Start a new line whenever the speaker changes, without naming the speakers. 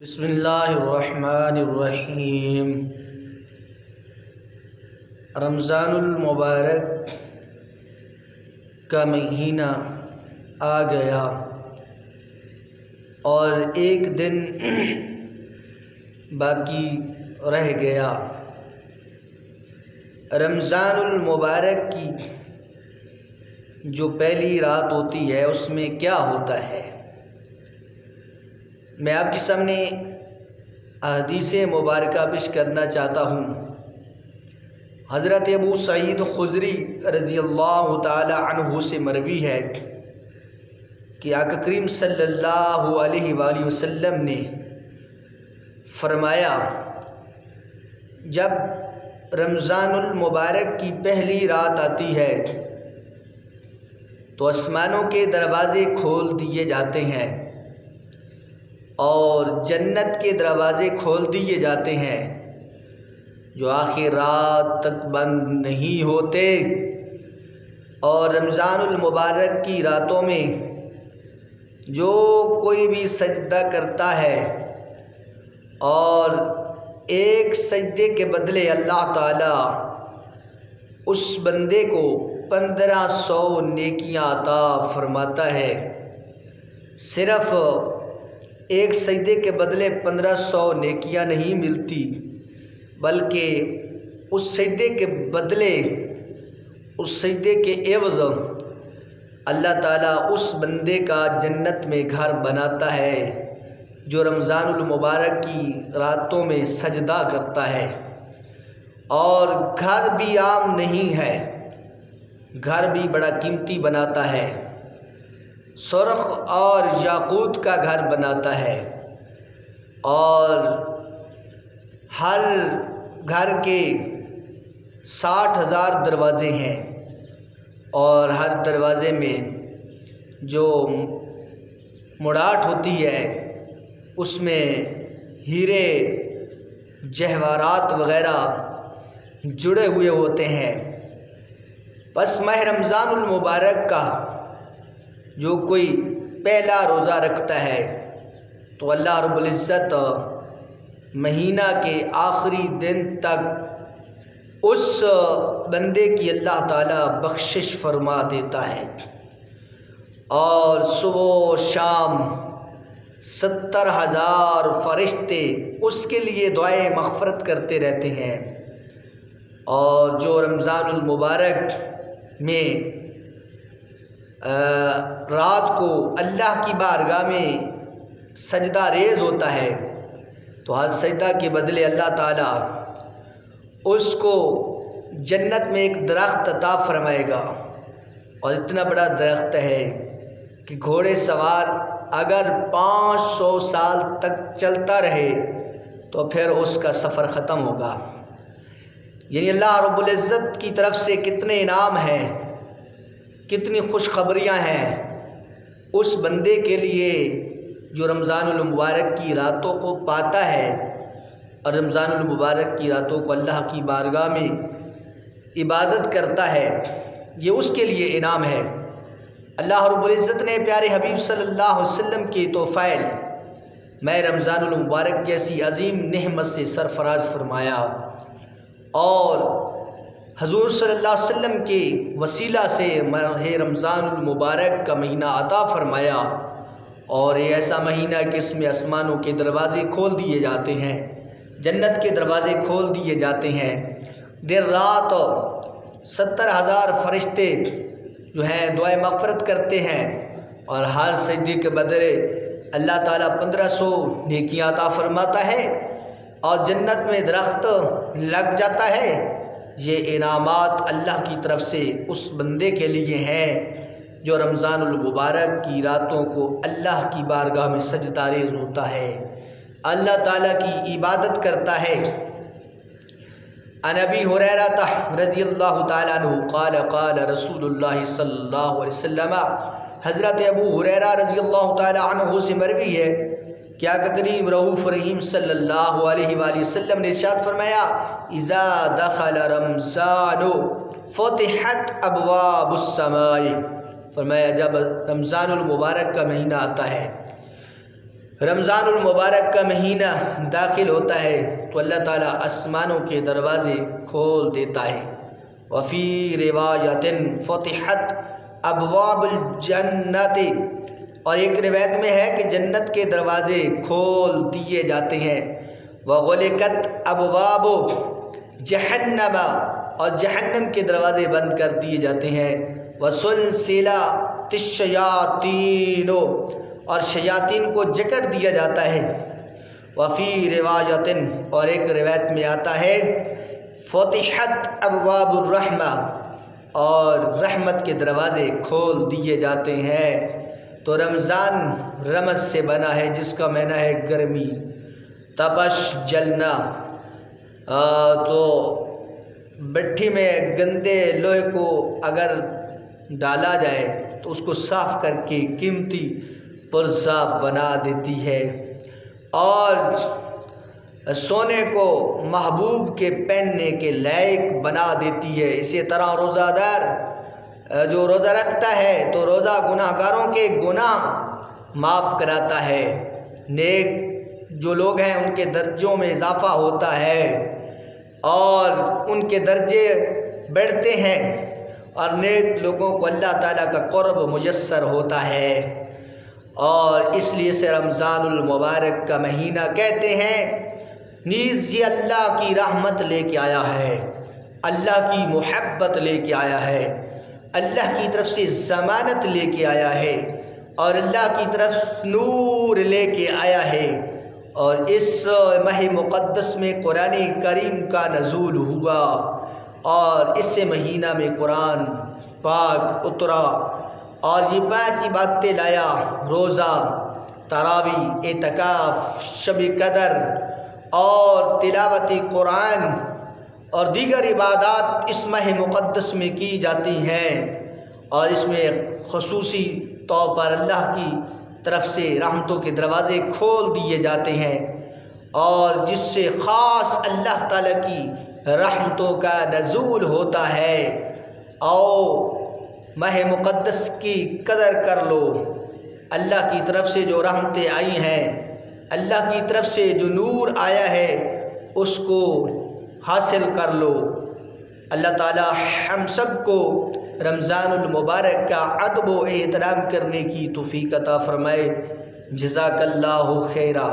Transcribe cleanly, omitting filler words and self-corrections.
بسم اللہ الرحمن الرحیم۔ رمضان المبارک کا مہینہ آ گیا اور ایک دن باقی رہ گیا۔ رمضان المبارک کی جو پہلی رات ہوتی ہے اس میں کیا ہوتا ہے، میں آپ کے سامنے احادیث مبارکہ پیش کرنا چاہتا ہوں۔ حضرت ابو سعید خدری رضی اللہ تعالی عنہ سے مروی ہے کہ آقا کریم صلی اللہ علیہ وآلہ وسلم نے فرمایا، جب رمضان المبارک کی پہلی رات آتی ہے تو آسمانوں کے دروازے کھول دیے جاتے ہیں اور جنت کے دروازے کھول دیے جاتے ہیں جو آخر رات تک بند نہیں ہوتے۔ اور رمضان المبارک کی راتوں میں جو کوئی بھی سجدہ کرتا ہے اور ایک سجدے کے بدلے اللہ تعالیٰ اس بندے کو 1500 نیکیاں عطا فرماتا ہے۔ صرف ایک سجدے کے بدلے 1500 نیکیاں نہیں ملتی، بلکہ اس سجدے کے بدلے، اس سجدے کے عوض اللہ تعالیٰ اس بندے کا جنت میں گھر بناتا ہے جو رمضان المبارک کی راتوں میں سجدہ کرتا ہے۔ اور گھر بھی عام نہیں ہے، گھر بھی بڑا قیمتی بناتا ہے، سرخ اور یاقوت کا گھر بناتا ہے، اور ہر گھر کے 60,000 دروازے ہیں اور ہر دروازے میں جو مڑاٹ ہوتی ہے اس میں ہیرے جواہرات وغیرہ جڑے ہوئے ہوتے ہیں۔ بس ماہ رمضان المبارک کا جو کوئی پہلا روزہ رکھتا ہے تو اللہ رب العزت مہینہ کے آخری دن تک اس بندے کی اللہ تعالیٰ بخشش فرما دیتا ہے، اور صبح و شام 70,000 فرشتے اس کے لیے دعائے مغفرت کرتے رہتے ہیں۔ اور جو رمضان المبارک میں رات کو اللہ کی بارگاہ میں سجدہ ریز ہوتا ہے تو ہر سجدہ کے بدلے اللہ تعالیٰ اس کو جنت میں ایک درخت عطا فرمائے گا، اور اتنا بڑا درخت ہے کہ گھوڑے سوار اگر 500 سال تک چلتا رہے تو پھر اس کا سفر ختم ہوگا۔ یعنی اللہ رب العزت کی طرف سے کتنے انعام ہیں، کتنی خوشخبریاں ہیں اس بندے کے لیے جو رمضان المبارک کی راتوں کو پاتا ہے اور رمضان المبارک کی راتوں کو اللہ کی بارگاہ میں عبادت کرتا ہے، یہ اس کے لیے انعام ہے۔ اللہ رب العزت نے پیارے حبیب صلی اللہ علیہ وسلم کے توفیل ماہ رمضان المبارک جیسی عظیم نعمت سے سرفراز فرمایا، اور حضور صلی اللہ علیہ وسلم کے وسیلہ سے ماہ رمضان المبارک کا مہینہ عطا فرمایا، اور یہ ایسا مہینہ کہ اس میں آسمانوں کے دروازے کھول دیے جاتے ہیں، جنت کے دروازے کھول دیے جاتے ہیں۔ دیر رات 70,000 فرشتے جو ہیں دعائے مغفرت کرتے ہیں، اور ہر سجدے کے بدلے اللہ تعالیٰ 1500 نیکیاں عطا فرماتا ہے، اور جنت میں درخت لگ جاتا ہے۔ یہ انعامات اللہ کی طرف سے اس بندے کے لیے ہیں جو رمضان المبارک کی راتوں کو اللہ کی بارگاہ میں سجدہ ریز ہوتا ہے، اللہ تعالیٰ کی عبادت کرتا ہے۔ عن ابی ہریرہ رضی اللہ تعالیٰ عنہ قال قال رسول اللہ صلی اللہ علیہ وسلم، حضرت ابو ہریرہ رضی اللہ تعالیٰ عنہ سے مروی ہے کہ آقا کریم رؤوف رحیم صلی اللہ علیہ وآلہ وسلم نے ارشاد فرمایا، اذا دخل رمضان فتحت ابواب السماء، فرمایا جب رمضان المبارک کا مہینہ آتا ہے رمضان المبارک کا مہینہ داخل ہوتا ہے تو اللہ تعالیٰ آسمانوں کے دروازے کھول دیتا ہے۔ وفی روایت فتحت ابواب الجنت، اور ایک روایت میں ہے کہ جنت کے دروازے کھول دیے جاتے ہیں۔ وغلقت ابواب جہنم، اور جہنم کے دروازے بند کر دیے جاتے ہیں۔ وسلسلۃ الشیاطین، اور شیاطین کو جکڑ دیا جاتا ہے۔ وفی روایت، اور ایک روایت میں آتا ہے فتحت ابواب الرحمہ، اور رحمت کے دروازے کھول دیے جاتے ہیں۔ تو رمضان رمض سے بنا ہے جس کا معنی ہے گرمی، تپش، جلنا۔ تو بٹھی میں گندے لوہے کو اگر ڈالا جائے تو اس کو صاف کر کے قیمتی پرزہ بنا دیتی ہے، اور سونے کو محبوب کے پہننے کے لائق بنا دیتی ہے۔ اسی طرح روزہ دار جو روزہ رکھتا ہے تو روزہ گناہ گاروں کے گناہ معاف کراتا ہے، نیک جو لوگ ہیں ان کے درجوں میں اضافہ ہوتا ہے اور ان کے درجے بڑھتے ہیں، اور نیک لوگوں کو اللہ تعالیٰ کا قرب میسر ہوتا ہے۔ اور اس لیے سے رمضان المبارک کا مہینہ کہتے ہیں نیز یہ اللہ کی رحمت لے کے آیا ہے، اللہ کی محبت لے کے آیا ہے، اللہ کی طرف سے ضمانت لے کے آیا ہے، اور اللہ کی طرف نور لے کے آیا ہے۔ اور اس ماہ مقدس میں قرآن کریم کا نزول ہوا، اور اس مہینہ میں قرآن پاک اترا، اور یہ 5 باتیں لایا: روزہ، تراویح، اعتکاف، شب قدر، اور تلاوت قرآن اور دیگر عبادات اس ماہ مقدس میں کی جاتی ہیں، اور اس میں خصوصی طور پر اللہ کی طرف سے رحمتوں کے دروازے کھول دیے جاتے ہیں، اور جس سے خاص اللہ تعالیٰ کی رحمتوں کا نزول ہوتا ہے۔ آؤ ماہ مقدس کی قدر کر لو، اللہ کی طرف سے جو رحمتیں آئی ہیں، اللہ کی طرف سے جو نور آیا ہے اس کو حاصل کر لو۔ اللہ تعالیٰ ہم سب کو رمضان المبارک کا ادب و احترام کرنے کی توفیق عطا فرمائے۔ جزاک اللہ خیرا۔